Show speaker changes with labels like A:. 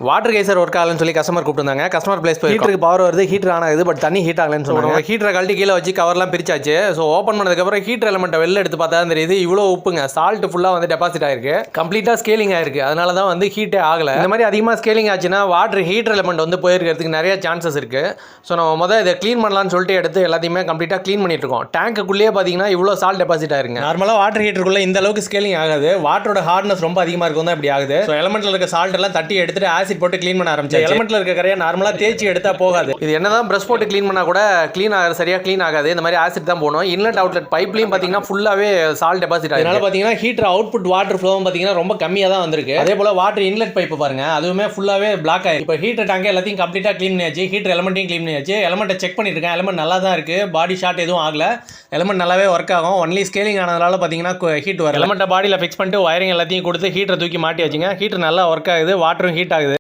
A: Water kesar work ஆகலன்னு சொல்லி customer கூப்பிட்டுருந்தாங்க. Customer place போய் ஹீட்டருக்கு power வருது, ஹீட்டர் ஆன் ஆகுது, பட் தண்ணி ஹீட் ஆகலன்னு சொல்லுவாங்க. ஹீட்டரை கழட்டி கீழே வச்சு கவர்லாம் பிரிச்சாச்சு. ஸோ ஓப்பன் பண்ணதுக்கப்புறம் ஹீட்டர் எலமெண்ட்டை வெளில எடுத்து பார்த்தா தெரியுது இவ்வளோ உப்புங்க, சால்ட் ஃபுல்லாக வந்து டெபாசிட் ஆயிருக்கு, கம்ப்ளீட்டாக ஸ்கேலிங் ஆயிருக்கு. அதனால தான் வந்து ஹீட்டே ஆகலை. இந்த மாதிரி அதிகமாக ஸ்கேலிங் ஆச்சுன்னா வாட்டர் ஹீட்டர் எலமெண்ட் வந்து போயிருக்கிறதுக்கு நிறைய சான்சஸ் இருக்கு. ஸோ நம்ம இதை க்ளீன் பண்ணலாம்னு சொல்லிட்டு எடுத்து எல்லாத்தையுமே கம்ப்ளீட்டாக க்ளீன் பண்ணிட்டு இருக்கோம். டேங்குக்குள்ளேயே பார்த்தீங்கன்னா இவ்வளோ சால்ட் டெபாசிட் ஆயிருங்க. நார்மலாக வாட்டர் ஹீட்டருக்குள்ள இந்த அளவுக்கு ஸ்கேலிங் ஆகாது, வாட்டரோட ஹார்ட்னஸ் ரொம்ப அதிகமாக இருக்கும் தான் இப்படி ஆகுது. ஸோ எலமெண்ட்ல இருக்க சால்ட் எல்லாம் தட்டி எடுத்துட்டு ஆசிட் போட்டு க்ளீன் பண்ண ஆரம்பிச்சு எலமெண்ட்ல இருக்க கரையை நார்மலா தேய்ச்சி எடுத்தா போகாது. இது என்னதான் பிரஷ் போட்டு க்ளீன் பண்ணா கூட க்ளீன் ஆகாது, சரியா க்ளீன் ஆகாது. இந்த மாதிரி ஆசிட் தான் போகணும். இன்லெட் அவுட்லெட் பைப்லையும் பார்த்தீங்கன்னா ஃபுல்லாவே சால்ட் டெபாசிட் ஆகும். அதனால பார்த்தீங்கன்னா ஹீட்டர் அவுட்புட் வாட்டர் ஃப்ளோவும் பார்த்தீங்கன்னா ரொம்ப கம்மியாக தான் வந்திருக்கு. அதே போல வாட்டர் இன்லெட் பைப் பாருங்க, அதுவுமே ஃபுல்லாவே பிளாக் ஆயிருக்கு. இப்போ ஹீட்டர் டேங்க் எல்லாத்தையும் கம்ப்ளீட்டா க்ளீன் பண்ணியாச்சு, ஹீட்டர் எலமெண்ட்டையும் க்ளீன் பண்ணியாச்சு. எலமெண்ட்டை செக் பண்ணிட்டு இருக்கேன், எலமெண்ட் நல்லா தான் இருக்கு, பாடி ஷார்ட் எதுவும் ஆகல, எலமெண்ட் நல்லாவே ஒர்க் ஆகும். ஒன்லி ஸ்கேலிங் ஆனதால பார்த்தீங்கன்னா ஹீட் வரும். எலமெண்ட்டை பாடியில் ஃபிக்ஸ் பண்ணிட்டு வயரிங் எல்லாத்தையும் கொடுத்து ஹீட்டரை தூக்கி மாட்டி வச்சுங்க. ஹீட்டர் நல்லா ஒர்க் ஆகுது, வாட்டரும் ஹீட் ஆகுது.